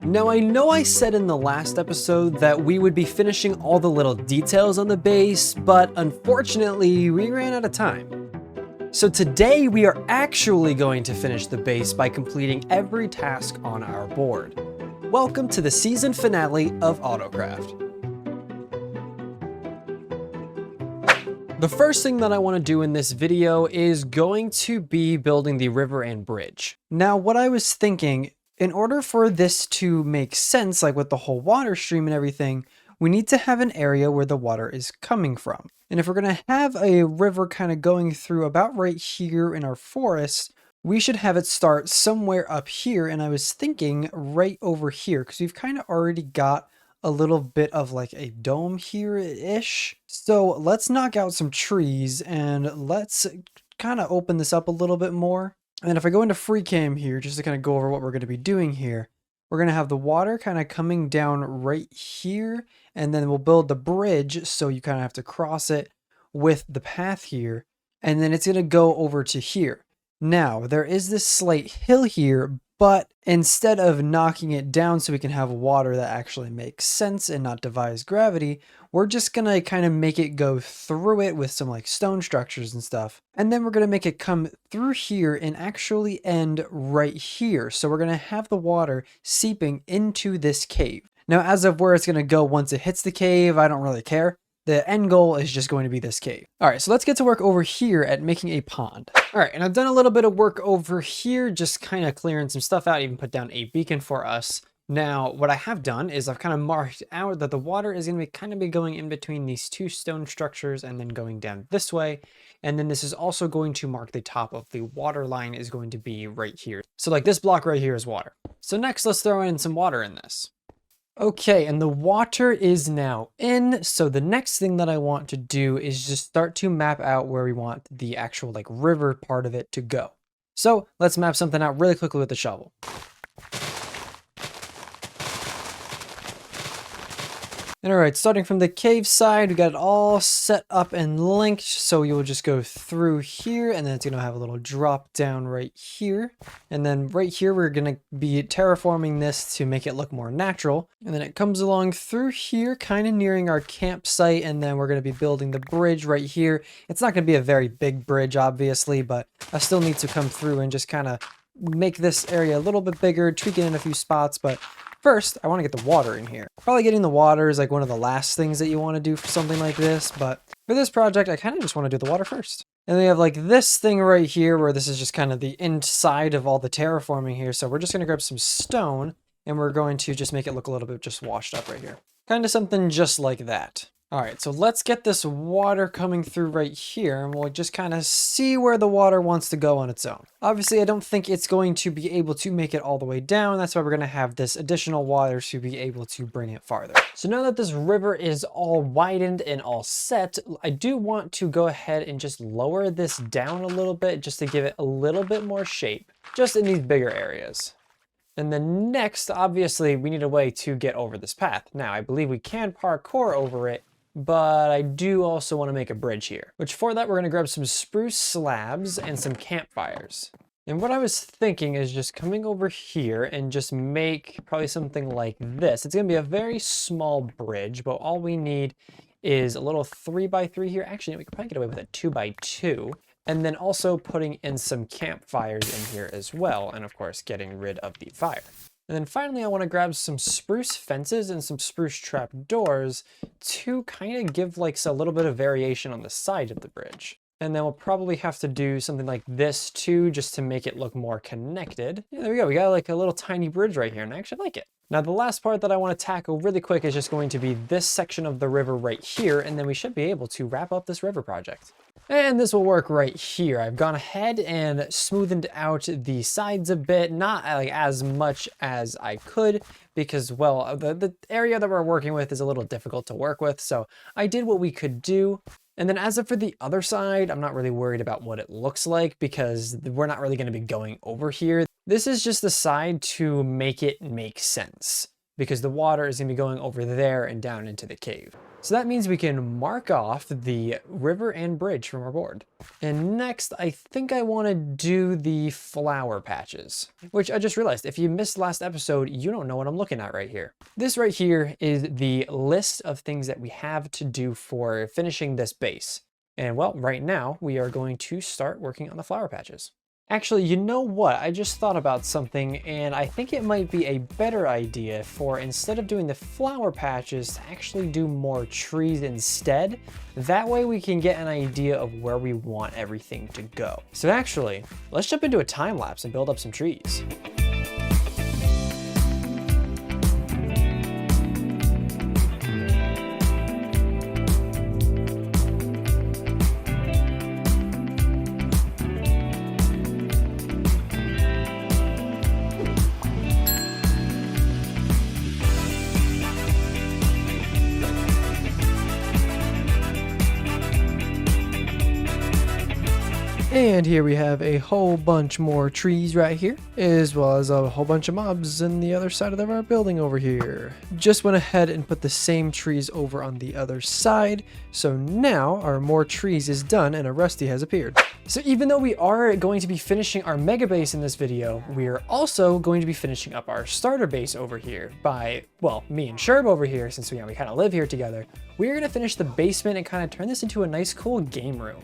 Now I know I said in the last episode that we would be finishing all the little details on the base, but unfortunately we ran out of time. So today we are actually going to finish the base by completing every task on our board. Welcome to the season finale of AutoCraft. The first thing that I want to do in this video is going to be building the river and bridge. Now what I was thinking, in order for this to make sense, like with the whole water stream and everything, we need to have an area where the water is coming from. And if we're going to have a river kind of going through about right here in our forest, we should have it start somewhere up here. And I was thinking right over here, because we've kind of already got a little bit of like a dome here-ish. So let's knock out some trees and let's kind of open this up a little bit more. And then if I go into free cam here, just to kind of go over what we're going to be doing here, we're going to have the water kind of coming down right here, and then we'll build the bridge. So you kind of have to cross it with the path here, and then it's going to go over to here. Now there is this slight hill here, but instead of knocking it down so we can have water that actually makes sense and not defies gravity, we're just gonna kind of make it go through it with some like stone structures and stuff. And then we're gonna make it come through here and actually end right here. So we're gonna have the water seeping into this cave. Now, as of where it's gonna go once it hits the cave, I don't really care. The end goal is just going to be this cave. All right, so let's get to work over here at making a pond. All right, and I've done a little bit of work over here, just kind of clearing some stuff out, even put down a beacon for us. Now, what I have done is I've kind of marked out that the water is going to be kind of going in between these two stone structures and then going down this way. And then this is also going to mark the top of the water line is going to be right here. So like this block right here is water. So next, let's throw in some water in this. Okay, and the water is now in. So the next thing that I want to do is just start to map out where we want the actual like river part of it to go. So let's map something out really quickly with the shovel. And all right, starting from the cave side, we got it all set up and linked. So you'll just go through here, and then it's gonna have a little drop down right here. And then right here, we're gonna be terraforming this to make it look more natural. And then it comes along through here, kind of nearing our campsite. And then we're gonna be building the bridge right here. It's not gonna be a very big bridge, obviously, but I still need to come through and just kind of make this area a little bit bigger, tweak it in a few spots. But first, I want to get the water in here. Probably getting the water is like one of the last things that you want to do for something like this, but for this project, I kind of just want to do the water first. And then we have like this thing right here where this is just kind of the inside of all the terraforming here. So we're just going to grab some stone and we're going to just make it look a little bit just washed up right here. Kind of something just like that. All right, so let's get this water coming through right here, and we'll just kind of see where the water wants to go on its own. Obviously, I don't think it's going to be able to make it all the way down. That's why we're going to have this additional water to be able to bring it farther. So now that this river is all widened and all set, I do want to go ahead and just lower this down a little bit just to give it a little bit more shape, just in these bigger areas. And then next, obviously, we need a way to get over this path. Now, I believe we can parkour over it, but I do also want to make a bridge here, which for that, we're going to grab some spruce slabs and some campfires. And what I was thinking is just coming over here and just make probably something like this. It's going to be a very small bridge, but all we need is a little 3x3 here. Actually, we could probably get away with a 2x2. And then also putting in some campfires in here as well. And of course, getting rid of the fire. And then finally, I want to grab some spruce fences and some spruce trap doors to kind of give like a little bit of variation on the side of the bridge. And then we'll probably have to do something like this too, just to make it look more connected. Yeah, there we go. We got like a little tiny bridge right here, and I actually like it. Now, the last part that I want to tackle really quick is just going to be this section of the river right here, and then we should be able to wrap up this river project. And this will work right here. I've gone ahead and smoothed out the sides a bit, not like as much as I could, because, well, the area that we're working with is a little difficult to work with. So I did what we could do. And then as of for the other side, I'm not really worried about what it looks like because we're not really going to be going over here. This is just the side to make it make sense because the water is going to be going over there and down into the cave. So that means we can mark off the river and bridge from our board. And next, I think I want to do the flower patches, which I just realized if you missed last episode, you don't know what I'm looking at right here. This right here is the list of things that we have to do for finishing this base. And well, right now we are going to start working on the flower patches. Actually, you know what? I just thought about something, and I think it might be a better idea for, instead of doing the flower patches, to actually do more trees instead. That way we can get an idea of where we want everything to go. So actually, let's jump into a time lapse and build up some trees. And here we have a whole bunch more trees right here, as well as a whole bunch of mobs on the other side of our building over here. Just went ahead and put the same trees over on the other side. So now our more trees is done and a rusty has appeared. So even though we are going to be finishing our mega base in this video, we are also going to be finishing up our starter base over here by, well, me and Sherb over here, since we kind of live here together. We're going to finish the basement and kind of turn this into a nice cool game room.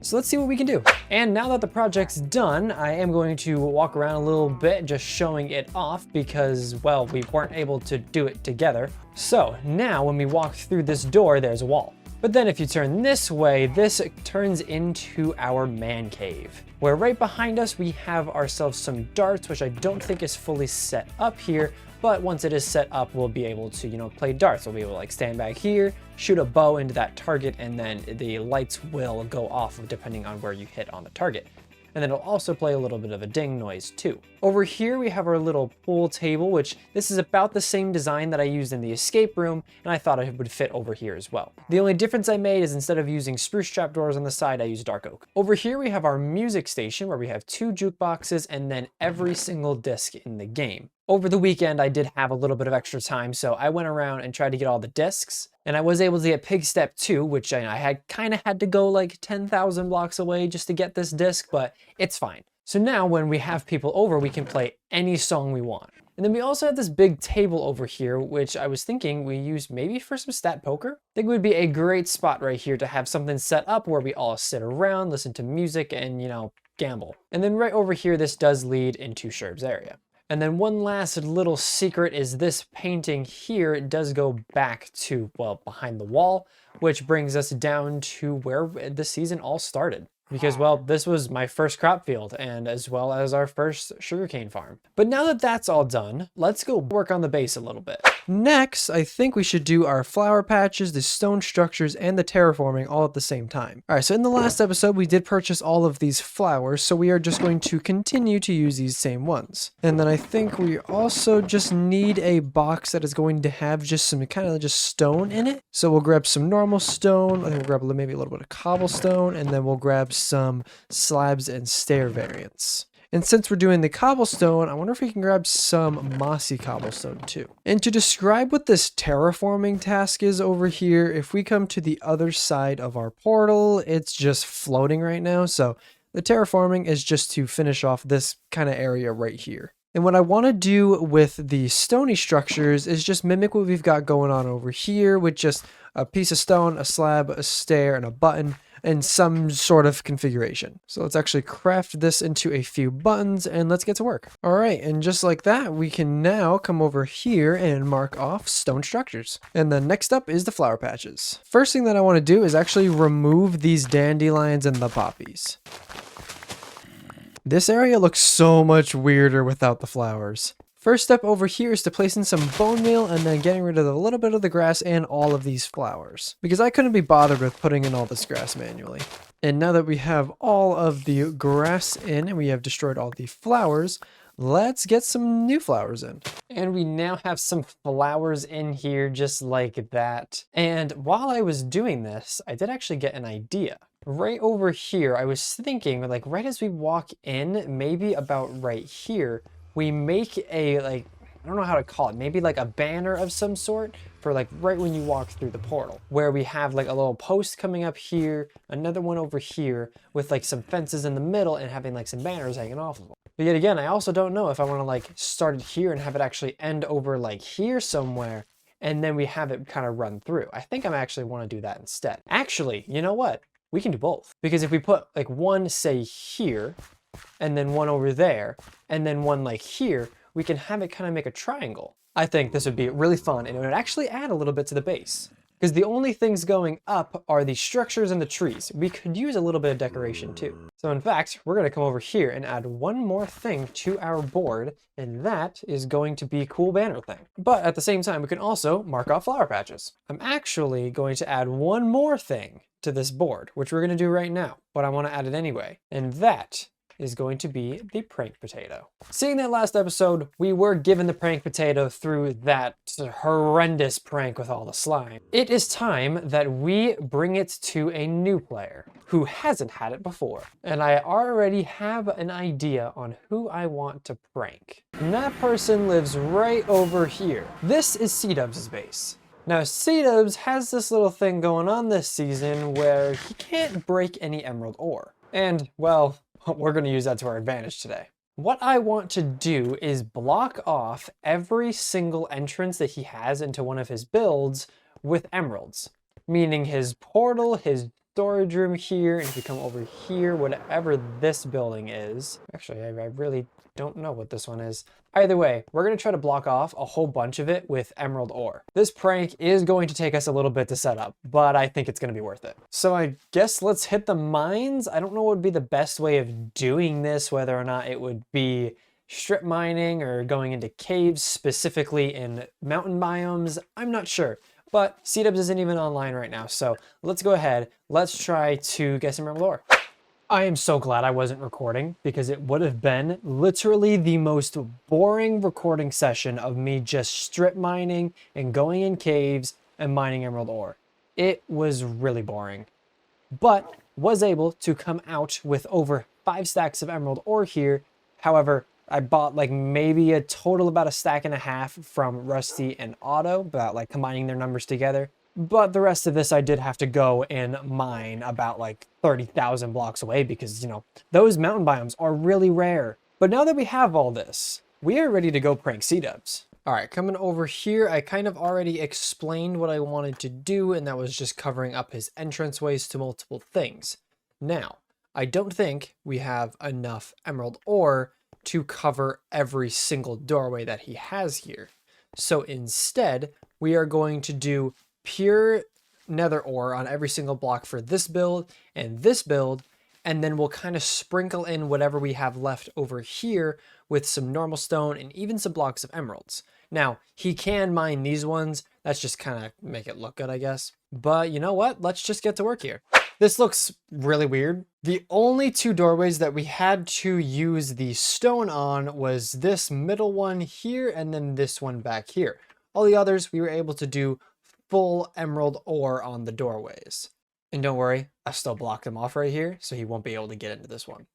So let's see what we can do. And now that the project's done, I am going to walk around a little bit just showing it off because, well, we weren't able to do it together. So now when we walk through this door, there's a wall. But then if you turn this way, this turns into our man cave, where right behind us we have ourselves some darts, which I don't think is fully set up here. But once it is set up, we'll be able to, play darts. We'll be able to like stand back here, shoot a bow into that target, and then the lights will go off depending on where you hit on the target. And then it'll also play a little bit of a ding noise too. Over here we have our little pool table, which this is about the same design that I used in the escape room, and I thought it would fit over here as well. The only difference I made is instead of using spruce trapdoors on the side, I used dark oak. Over here we have our music station where we have 2 jukeboxes and then every single disc in the game. Over the weekend, I did have a little bit of extra time, so I went around and tried to get all the discs, and I was able to get Pig Step 2, which I had kind of had to go like 10,000 blocks away just to get this disc, but it's fine. So now when we have people over, we can play any song we want. And then we also have this big table over here, which I was thinking we use maybe for some stat poker. I think it would be a great spot right here to have something set up where we all sit around, listen to music, and, gamble. And then right over here, this does lead into Sherb's area. And then one last little secret is this painting here. It does go back to, well, behind the wall, which brings us down to where the season all started. Because, well, this was my first crop field and as well as our first sugarcane farm. But now that that's all done, let's go work on the base a little bit. Next, I think we should do our flower patches, the stone structures, and the terraforming all at the same time. All right, so in the last episode, we did purchase all of these flowers, so we are just going to continue to use these same ones. And then I think we also just need a box that is going to have just some kind of just stone in it. So we'll grab some normal stone, I think we'll grab maybe a little bit of cobblestone, and then we'll grab some slabs and stair variants. And since we're doing the cobblestone, I wonder if we can grab some mossy cobblestone too. And to describe what this terraforming task is over here, if we come to the other side of our portal, it's just floating right now. So the terraforming is just to finish off this kind of area right here. And what I want to do with the stony structures is just mimic what we've got going on over here with just a piece of stone, a slab, a stair, and a button, and some sort of configuration. So let's actually craft this into a few buttons and let's get to work. All right, and just like that, we can now come over here and mark off stone structures. And then next up is the flower patches. First thing that I want to do is actually remove these dandelions and the poppies. This area looks so much weirder without the flowers. First step over here is to place in some bone meal and then getting rid of a little bit of the grass and all of these flowers, because I couldn't be bothered with putting in all this grass manually. And now that we have all of the grass in and we have destroyed all the flowers, let's get some new flowers in. And we now have some flowers in here just like that. And while I was doing this, I did actually get an idea. Right over here, I was thinking, right as we walk in, maybe about right here, we make a I don't know how to call it, maybe like a banner of some sort for like right when you walk through the portal, where we have like a little post coming up here, another one over here with like some fences in the middle and having like some banners hanging off of them. But yet again, I also don't know if I want to like start it here and have it actually end over like here somewhere, and then we have it kind of run through. I think I actually want to do that instead. Actually, you know what? We can do both. Because if we put like one, say here, and then one over there, and then one like here, we can have it kind of make a triangle. I think this would be really fun, and it would actually add a little bit to the base. Because the only things going up are the structures and the trees. We could use a little bit of decoration too. So in fact, we're going to come over here and add one more thing to our board, and that is going to be a cool banner thing. But at the same time, we can also mark off flower patches. I'm actually going to add one more thing to this board, which we're going to do right now, but I want to add it anyway. And that is going to be the prank potato. Seeing that last episode, we were given the prank potato through that horrendous prank with all the slime. It is time that we bring it to a new player who hasn't had it before. And I already have an idea on who I want to prank. And that person lives right over here. This is SeaDubbs' base. Now, SeaDubbs has this little thing going on this season where he can't break any emerald ore. And, well, we're going to use that to our advantage today. What I want to do is block off every single entrance that he has into one of his builds with emeralds. Meaning his portal, his storage room here, and if you come over here, whatever this building is. Actually, I really don't know what this one is. Either way, we're going to try to block off a whole bunch of it with emerald ore. This prank is going to take us a little bit to set up, but I think it's going to be worth it. So I guess let's hit the mines. I don't know what would be the best way of doing this, whether or not it would be strip mining or going into caves, specifically in mountain biomes. I'm not sure. But SeaDubbs isn't even online right now, so let's go ahead. Let's try to get some emerald ore. I am so glad I wasn't recording, because it would have been literally the most boring recording session of me just strip mining and going in caves and mining emerald ore. It was really boring, but was able to come out with over 5 stacks of emerald ore here. However, I bought like maybe a total about a stack and a half from Rusty and Auto, about like combining their numbers together. But the rest of this I did have to go and mine about like 30,000 blocks away because, you know, those mountain biomes are really rare. But now that we have all this, we are ready to go prank SeaDubbs. All right, coming over here, I kind of already explained what I wanted to do, and that was just covering up his entranceways to multiple things. Now, I don't think we have enough emerald ore to cover every single doorway that he has here. So instead, we are going to do pure nether ore on every single block for this build, and then we'll kind of sprinkle in whatever we have left over here with some normal stone and even some blocks of emeralds. Now, he can mine these ones. That's just kind of make it look good, I guess. But you know what? Let's just get to work here. This looks really weird. The only 2 doorways that we had to use the stone on was this middle one here and then this one back here. All the others we were able to do full emerald ore on the doorways. And don't worry, I still blocked him off right here, so he won't be able to get into this one.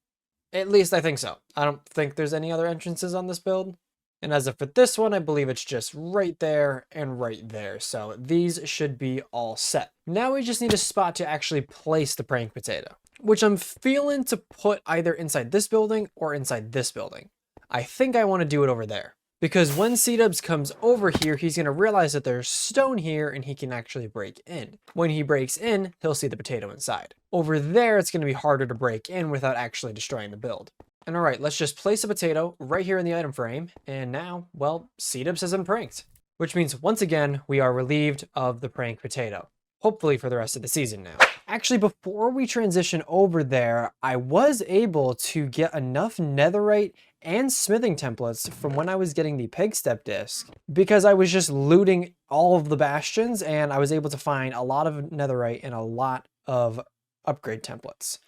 At least I think so. I don't think there's any other entrances on this build. And as of for this one, I believe it's just right there and right there. So these should be all set. Now we just need a spot to actually place the prank potato, which I'm feeling to put either inside this building or inside this building. I think I want to do it over there. Because when SeaDubbs comes over here, he's going to realize that there's stone here and he can actually break in. When he breaks in, he'll see the potato inside. Over there, it's going to be harder to break in without actually destroying the build. And all right, let's just place a potato right here in the item frame. And now, well, SeaDubbs has been pranked. Which means, once again, we are relieved of the prank potato. Hopefully for the rest of the season now. Actually, before we transition over there, I was able to get enough netherite and smithing templates from when I was getting the peg step disc, because I was just looting all of the bastions and I was able to find a lot of netherite and a lot of upgrade templates.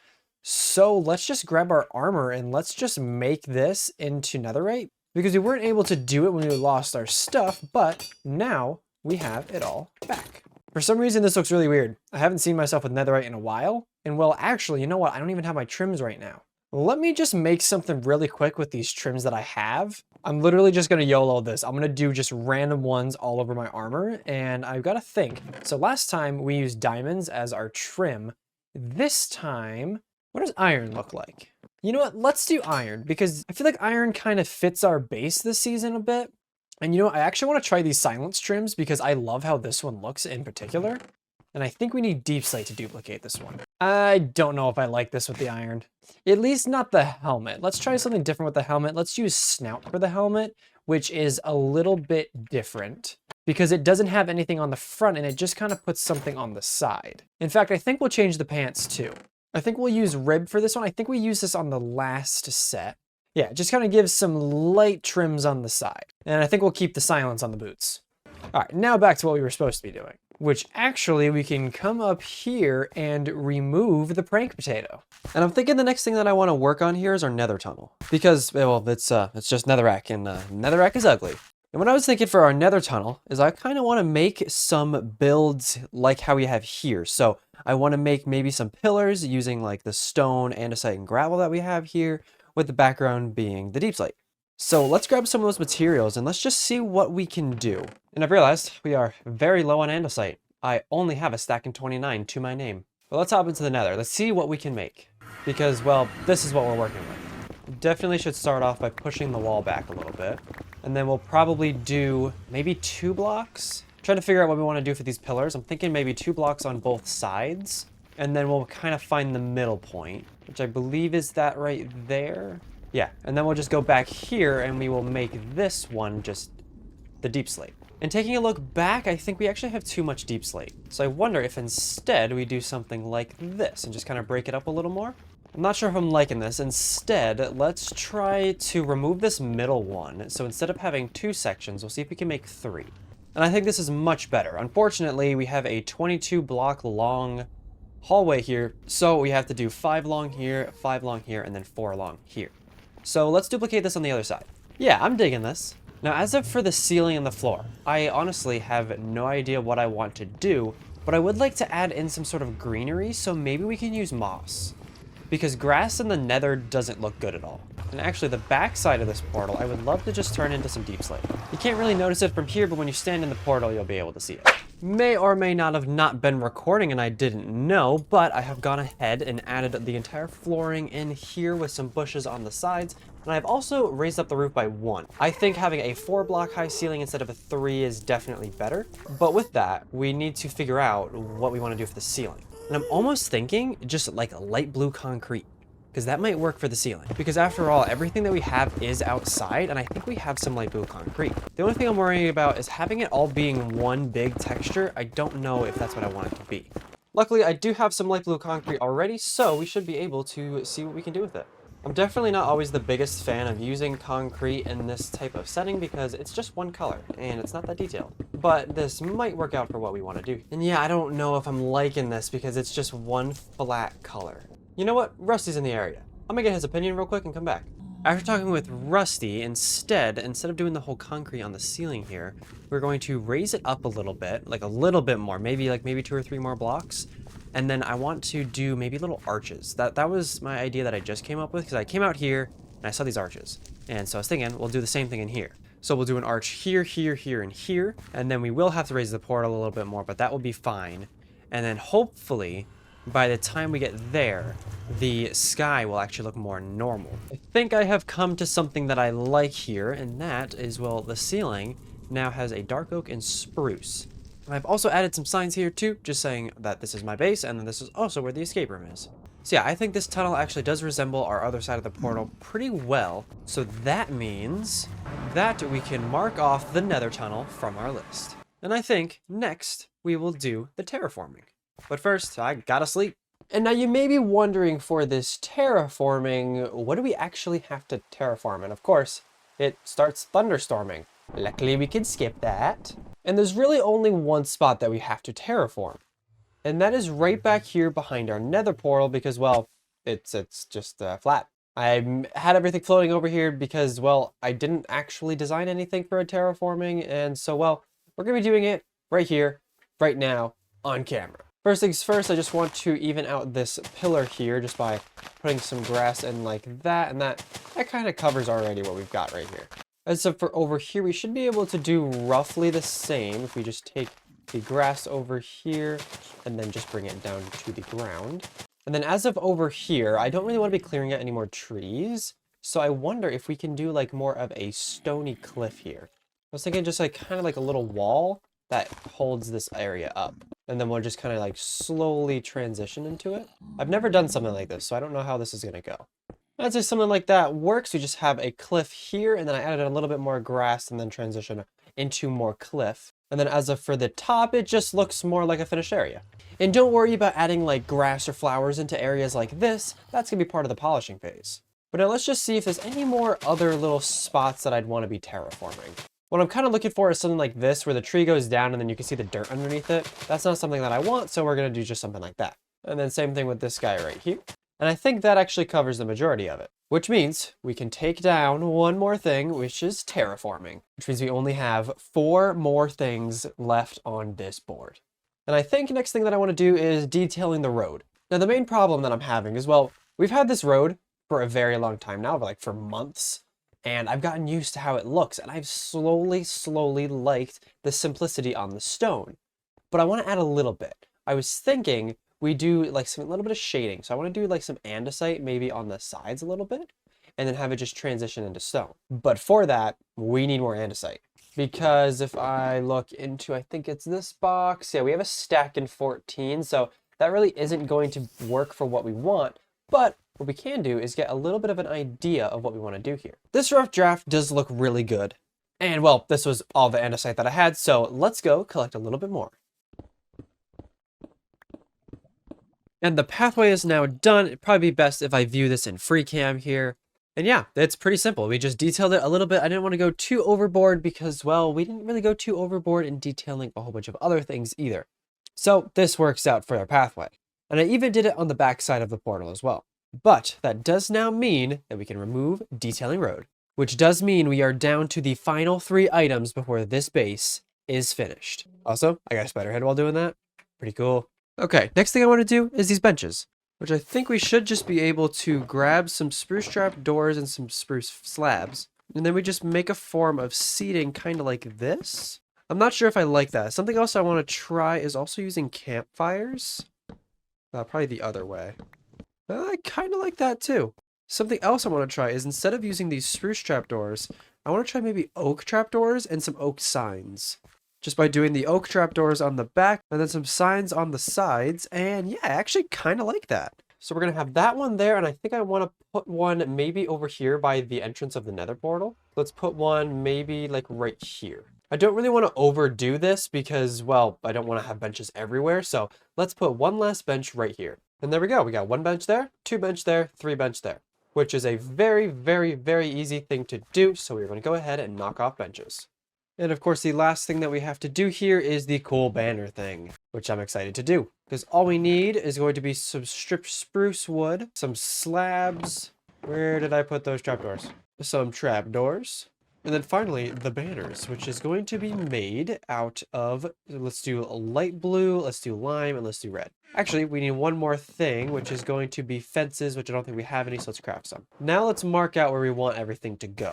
So let's just grab our armor and let's just make this into netherite, because we weren't able to do it when we lost our stuff, but now we have it all back. For some reason, this looks really weird. I haven't seen myself with netherite in a while. And well, actually, you know what? I don't even have my trims right now. Let me just make something really quick with these trims that I have. I'm literally just gonna YOLO this. I'm gonna do just random ones all over my armor, and I've gotta think. So last time we used diamonds as our trim. This time, what does iron look like? You know what, let's do iron, because I feel like iron kind of fits our base this season a bit. And you know what, I actually wanna try these silence trims because I love how this one looks in particular. And I think we need deep slate to duplicate this one. I don't know if I like this with the iron. At least not the helmet. Let's try something different with the helmet. Let's use snout for the helmet, which is a little bit different because it doesn't have anything on the front and it just kind of puts something on the side. In fact, I think we'll change the pants too. I think we'll use rib for this one. I think we used this on the last set. Yeah, it just kind of gives some light trims on the side. And I think we'll keep the silence on the boots. All right, now back to what we were supposed to be doing, which actually we can come up here and remove the prank potato. And I'm thinking the next thing that I want to work on here is our nether tunnel, because, well, it's just netherrack, and netherrack is ugly. And what I was thinking for our nether tunnel is I kind of want to make some builds like how we have here. So I want to make maybe some pillars using like the stone, andesite, and gravel that we have here, with the background being the deep slate. So let's grab some of those materials and let's just see what we can do. And I've realized we are very low on andesite. I only have a stack in 29 to my name. But let's hop into the nether. Let's see what we can make. Because, well, this is what we're working with. We definitely should start off by pushing the wall back a little bit. And then we'll probably do maybe 2 blocks. Trying to figure out what we want to do for these pillars. I'm thinking maybe 2 blocks on both sides. And then we'll kind of find the middle point, which I believe is that right there. Yeah, and then we'll just go back here and we will make this one just the deep slate. And taking a look back, I think we actually have too much deep slate. So I wonder if instead we do something like this and just kind of break it up a little more. I'm not sure if I'm liking this. Instead, let's try to remove this middle one. So instead of having 2 sections, we'll see if we can make 3. And I think this is much better. Unfortunately, we have a 22 block long hallway here. So we have to do 5 long here, 5 long here, and then 4 long here. So let's duplicate this on the other side. Yeah, I'm digging this. Now, as of for the ceiling and the floor, I honestly have no idea what I want to do, but I would like to add in some sort of greenery, so maybe we can use moss. Because grass in the nether doesn't look good at all. And actually, the back side of this portal, I would love to just turn into some deep slate. You can't really notice it from here, but when you stand in the portal, you'll be able to see it. May or may not have not been recording and I didn't know, but I have gone ahead and added the entire flooring in here with some bushes on the sides, and I've also raised up the roof by 1. I think having a 4 block high ceiling instead of a 3 is definitely better, but with that, we need to figure out what we want to do for the ceiling. And I'm almost thinking just like a light blue concrete, because that might work for the ceiling. Because after all, everything that we have is outside, and I think we have some light blue concrete. The only thing I'm worrying about is having it all being one big texture. I don't know if that's what I want it to be. Luckily, I do have some light blue concrete already, so we should be able to see what we can do with it. I'm definitely not always the biggest fan of using concrete in this type of setting because it's just one color and it's not that detailed. But this might work out for what we want to do. And yeah, I don't know if I'm liking this because it's just one flat color. You know what? Rusty's in the area. I'm gonna get his opinion real quick and come back. After talking with Rusty, instead of doing the whole concrete on the ceiling here, we're going to raise it up a little bit, like a little bit more, maybe 2 or 3 more blocks. And then I want to do maybe little arches. That was my idea that I just came up with because I came out here and I saw these arches. And so I was thinking we'll do the same thing in here. So we'll do an arch here, here, here, and here. And then we will have to raise the portal a little bit more, but that will be fine. And then hopefully by the time we get there, the sky will actually look more normal. I think I have come to something that I like here, and that is, well, the ceiling now has a dark oak and spruce. And I've also added some signs here too, just saying that this is my base, and then this is also where the escape room is. So yeah, I think this tunnel actually does resemble our other side of the portal pretty well. So that means that we can mark off the nether tunnel from our list. And I think next we will do the terraforming. But first, I gotta sleep. And now you may be wondering for this terraforming, what do we actually have to terraform? And of course, it starts thunderstorming. Luckily, we can skip that. And there's really only one spot that we have to terraform. And that is right back here behind our nether portal because, well, it's just flat. I had everything floating over here because, well, I didn't actually design anything for a terraforming. And so, well, we're going to be doing it right here, right now, on camera. First things first, I just want to even out this pillar here just by putting some grass in like that, and that kind of covers already what we've got right here. As for over here, we should be able to do roughly the same if we just take the grass over here and then just bring it down to the ground. And then as of over here, I don't really want to be clearing out any more trees, so I wonder if we can do like more of a stony cliff here. I was thinking just like kind of like a little wall that holds this area up. And then we'll just kind of like slowly transition into it. I've never done something like this, so I don't know how this is going to go. I'd say something like that works. We just have a cliff here, and then I added a little bit more grass and then transition into more cliff. And then as of for the top, it just looks more like a finished area. And don't worry about adding like grass or flowers into areas like this. That's going to be part of the polishing phase. But now let's just see if there's any more other little spots that I'd want to be terraforming. What I'm kind of looking for is something like this, where the tree goes down and then you can see the dirt underneath it. That's not something that I want, so we're going to do just something like that. And then same thing with this guy right here. And I think that actually covers the majority of it. Which means we can take down one more thing, which is terraforming. Which means we only have 4 more things left on this board. And I think next thing that I want to do is detailing the road. Now the main problem that I'm having is, well, we've had this road for a very long time now, like for months. And I've gotten used to how it looks, and I've slowly liked the simplicity on the stone. But I want to add a little bit. I was thinking we do like a little bit of shading. So I want to do like some andesite maybe on the sides a little bit, and then have it just transition into stone. But for that, we need more andesite. Because if I look into, I think it's this box, yeah, we have a stack in 14, so that really isn't going to work for what we want, but what we can do is get a little bit of an idea of what we want to do here. This rough draft does look really good. And well, this was all the andesite that I had, so let's go collect a little bit more. And the pathway is now done. It'd probably be best if I view this in free cam here. And yeah, it's pretty simple. We just detailed it a little bit. I didn't want to go too overboard because, well, we didn't really go too overboard in detailing a whole bunch of other things either. So this works out for our pathway. And I even did it on the back side of the portal as well. But that does now mean that we can remove detailing road, which does mean we are down to the final 3 items before this base is finished. Also, I got a spider head while doing that. Pretty cool. Okay, next thing I want to do is these benches, which I think we should just be able to grab some spruce trap doors and some spruce slabs. And then we just make a form of seating kind of like this. I'm not sure if I like that. Something else I want to try is also using campfires. Probably the other way. I kind of like that too. Something else I want to try is, instead of using these spruce trapdoors, I want to try maybe oak trapdoors and some oak signs. Just by doing the oak trapdoors on the back and then some signs on the sides. And yeah, I actually kind of like that. So we're going to have that one there, and I think I want to put one maybe over here by the entrance of the nether portal. Let's put one maybe like right here. I don't really want to overdo this because, well, I don't want to have benches everywhere. So let's put one last bench right here. And there we go. We got 1 bench there, 2 bench there, 3 bench there, which is a very easy thing to do. So we're going to go ahead and knock off benches. And of course, the last thing that we have to do here is the cool banner thing, which I'm excited to do. Because all we need is going to be some stripped spruce wood, some slabs. Where did I put those trapdoors? Some trapdoors. And then finally, the banners, which is going to be made out of, let's do a light blue, let's do lime, and let's do red. Actually, we need one more thing, which is going to be fences, which I don't think we have any, so let's craft some. Now let's mark out where we want everything to go.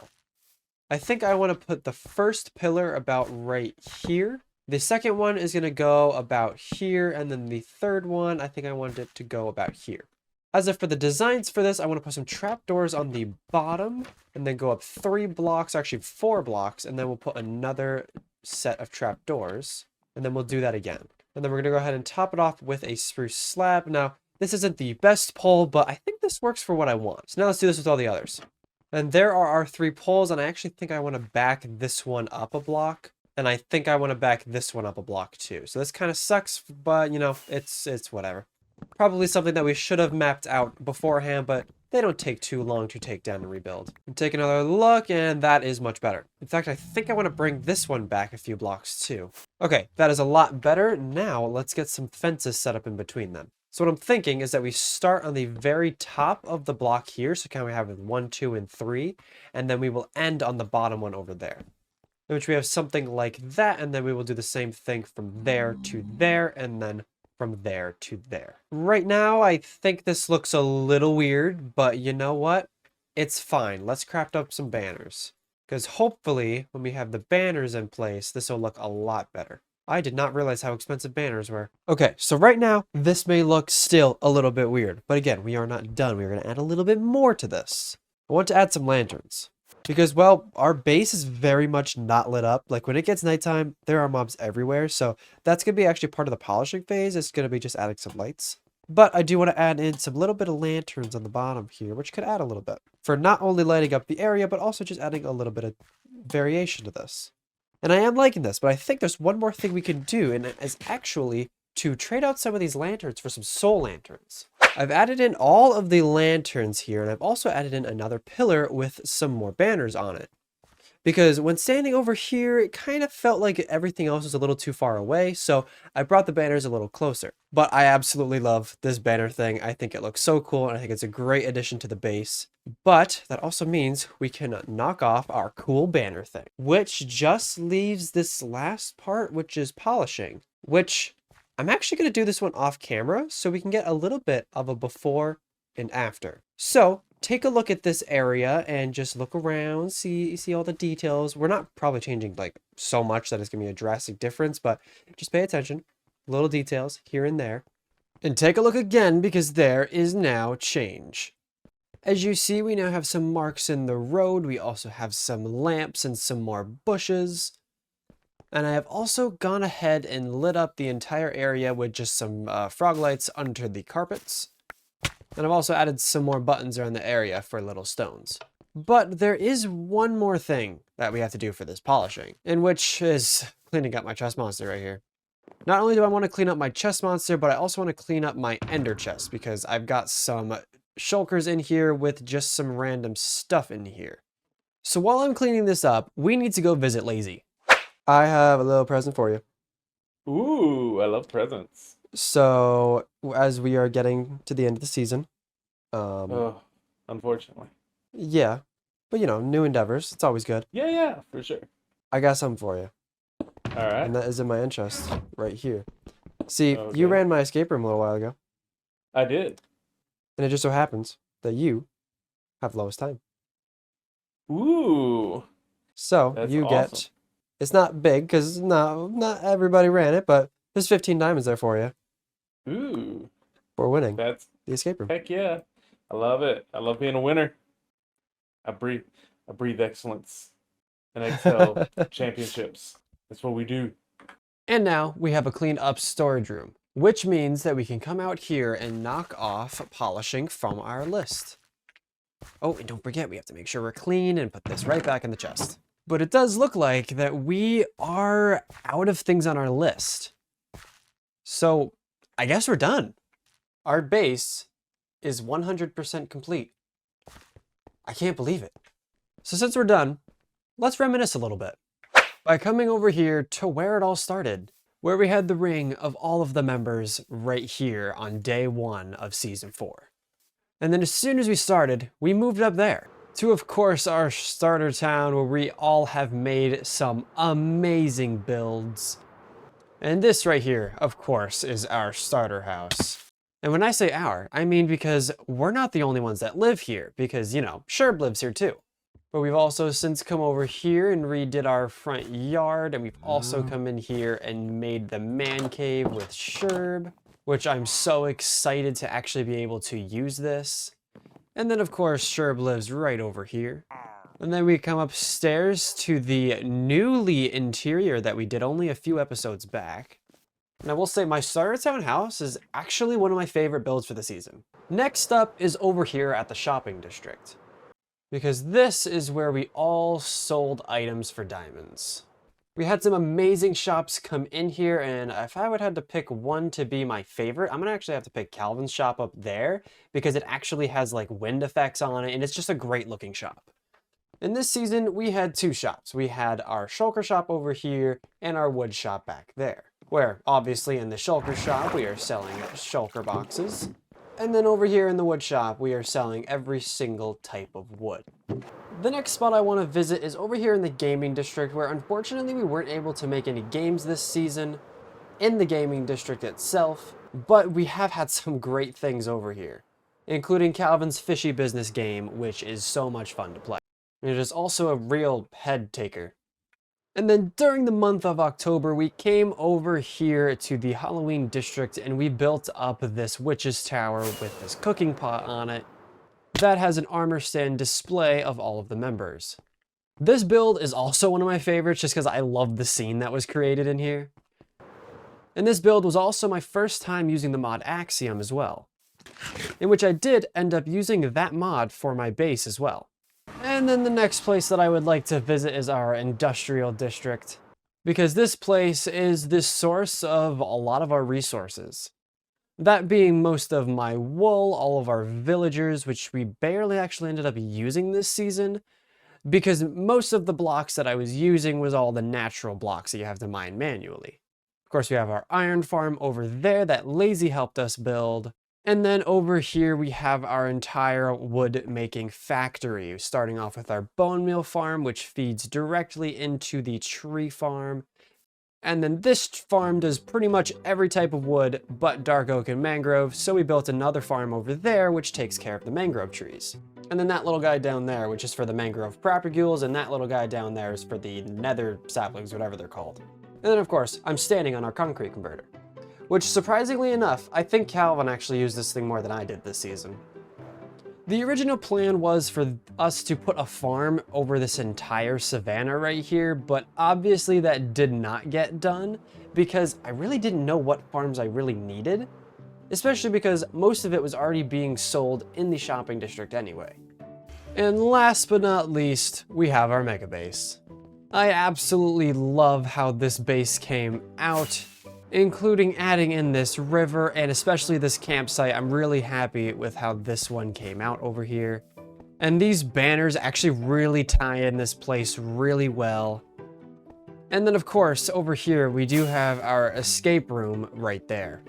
I think I want to put the first pillar about right here. The second one is going to go about here, and then the third one, I think I want it to go about here. As if for the designs for this, I want to put some trapdoors on the bottom, and then go up 3 blocks, actually 4 blocks, and then we'll put another set of trapdoors, and then we'll do that again. And then we're going to go ahead and top it off with a spruce slab. Now, this isn't the best pole, but I think this works for what I want. So now let's do this with all the others. And there are our 3 poles, and I actually think I want to back this one up a block. And I think I want to back this one up a block too. So this kind of sucks, but you know, it's whatever. Probably something that we should have mapped out beforehand, but they don't take too long to take down and rebuild. And take another look, and that is much better. In fact, I think I want to bring this one back a few blocks too. Okay, that is a lot better. Now let's get some fences set up in between them. So what I'm thinking is that we start on the very top of the block here. So kind of we have 1, 2, and 3. And then we will end on the bottom one over there. In which we have something like that. And then we will do the same thing from there to there. And then from there to there. Right now, I think this looks a little weird, but you know what? It's fine. Let's craft up some banners. Because hopefully, when we have the banners in place, this will look a lot better. I did not realize how expensive banners were. Okay, so right now, this may look still a little bit weird. But again, we are not done. We're going to add a little bit more to this. I want to add some lanterns. Because, well, our base is very much not lit up. Like, when it gets nighttime, there are mobs everywhere. So that's going to be actually part of the polishing phase. It's going to be just adding some lights. But I do want to add in some little bit of lanterns on the bottom here, which could add a little bit. For not only lighting up the area, but also just adding a little bit of variation to this. And I am liking this, but I think there's one more thing we can do, and it is actually to trade out some of these lanterns for some soul lanterns. I've added in all of the lanterns here, and I've also added in another pillar with some more banners on it. Because when standing over here, it kind of felt like everything else was a little too far away, so I brought the banners a little closer. But I absolutely love this banner thing. I think it looks so cool, and I think it's a great addition to the base. But that also means we can knock off our cool banner thing, which just leaves this last part, which is polishing, which I'm actually going to do this one off camera so we can get a little bit of a before and after. So take a look at this area and just look around, see all the details. We're not probably changing like so much that it's going to be a drastic difference, but just pay attention. Little details here and there. And take a look again because there is now change. As you see, we now have some marks in the road. We also have some lamps and some more bushes. And I have also gone ahead and lit up the entire area with just some frog lights under the carpets. And I've also added some more buttons around the area for little stones. But there is one more thing that we have to do for this polishing, in which is cleaning up my chest monster right here. Not only do I want to clean up my chest monster, but I also want to clean up my ender chest because I've got some shulkers in here with just some random stuff in here. So while I'm cleaning this up, we need to go visit Lazy. I have a little present for you. Ooh, I love presents. So as we are getting to the end of the season, Oh, unfortunately. yeah, but you know, new endeavors, it's always good. Yeah, for sure. I got something for you, All right. and that is in my end chest right here. See, Okay. you ran my escape room a little while ago, I did. and it just so happens that you have lowest time. Ooh. So That's you awesome. get, it's not big because not everybody ran it, but there's 15 diamonds there for you Ooh. for winning That's the escape room. heck yeah. I love it. I love being a winner. I breathe excellence and excel championships. That's what we do. And now we have a cleaned up storage room, which means that we can come out here and knock off polishing from our list. Oh, and don't forget, we have to make sure we're clean and put this right back in the chest. But it does look like that we are out of things on our list. So I guess we're done. Our base is 100% complete. I can't believe it. So since we're done, let's reminisce a little bit by coming over here to where it all started, where we had the ring of all of the members right here on day 1 of Season 4. And then as soon as we started, we moved up there to, of course, our starter town where we all have made some amazing builds. And this right here, of course, is our starter house. And when I say our, I mean because we're not the only ones that live here, because, you know, Sherb lives here too. But we've also since come over here and redid our front yard, and we've also come in here and made the man cave with Sherb, which I'm so excited to actually be able to use this. And then of course, Sherb lives right over here. And then we come upstairs to the newly interior that we did only a few episodes back. And I will say my starter town house is actually one of my favorite builds for the season. Next up is over here at the shopping district, because this is where we all sold items for diamonds. We had some amazing shops come in here, and if I would have to pick one to be my favorite, I'm gonna actually have to pick Calvin's shop up there because it actually has like wind effects on it, and it's just a great looking shop. In this season, we had 2 shops. We had our shulker shop over here and our wood shop back there, where obviously in the shulker shop, we are selling shulker boxes. And then over here in the wood shop, we are selling every single type of wood. The next spot I want to visit is over here in the gaming district, where unfortunately we weren't able to make any games this season in the gaming district itself, But we have had some great things over here, including Calvin's fishy business game, which is so much fun to play. It is also a real head taker. And then during the month of October, we came over here to the Halloween district and we built up this witch's tower with this cooking pot on it that has an armor stand display of all of the members. This build is also one of my favorites just because I love the scene that was created in here. And this build was also my first time using the mod Axiom as well, in which I did end up using that mod for my base as well. And then the next place that I would like to visit is our industrial district, because this place is the source of a lot of our resources. That being most of my wool, all of our villagers, which we barely actually ended up using this season, because most of the blocks that I was using was all the natural blocks that you have to mine manually. Of course, we have our iron farm over there that Lazy helped us build. And then over here, we have our entire wood making factory, starting off with our bone meal farm, which feeds directly into the tree farm. And then this farm does pretty much every type of wood but dark oak and mangrove, so we built another farm over there which takes care of the mangrove trees. And then that little guy down there, which is for the mangrove propagules, and that little guy down there is for the nether saplings, whatever they're called. And then of course, I'm standing on our concrete converter, which surprisingly enough, I think Calvin actually used this thing more than I did this season. The original plan was for us to put a farm over this entire savanna right here, but obviously that did not get done because I really didn't know what farms I really needed, especially because most of it was already being sold in the shopping district anyway. And last but not least, we have our mega base. I absolutely love how this base came out, including adding in this river and especially this campsite. I'm really happy with how this one came out over here. And these banners actually really tie in this place really well. And then of course, over here, we do have our escape room right there,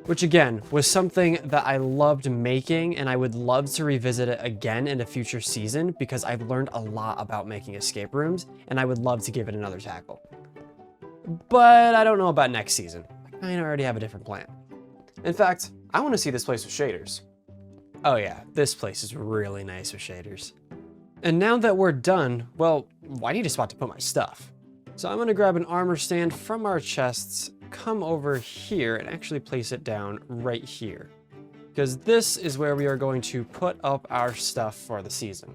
which again, was something that I loved making and I would love to revisit it again in a future season because I've learned a lot about making escape rooms and I would love to give it another tackle. But I don't know about next season. I kind of already have a different plan. In fact, I want to see this place with shaders. Oh yeah, this place is really nice with shaders. And now that we're done, well, I need a spot to put my stuff. So I'm going to grab an armor stand from our chests, come over here and actually place it down right here, because this is where we are going to put up our stuff for the season.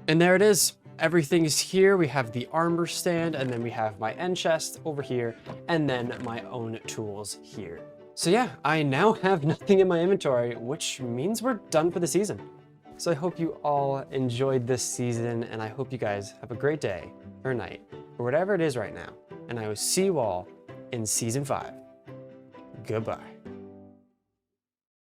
And there it is. Everything is here. We have the armor stand, and then we have my end chest over here, and then my own tools here. So yeah, I now have nothing in my inventory, which means we're done for the season. So I hope you all enjoyed this season, and I hope you guys have a great day or night or whatever it is right now. And I will see you all in Season 5. Goodbye.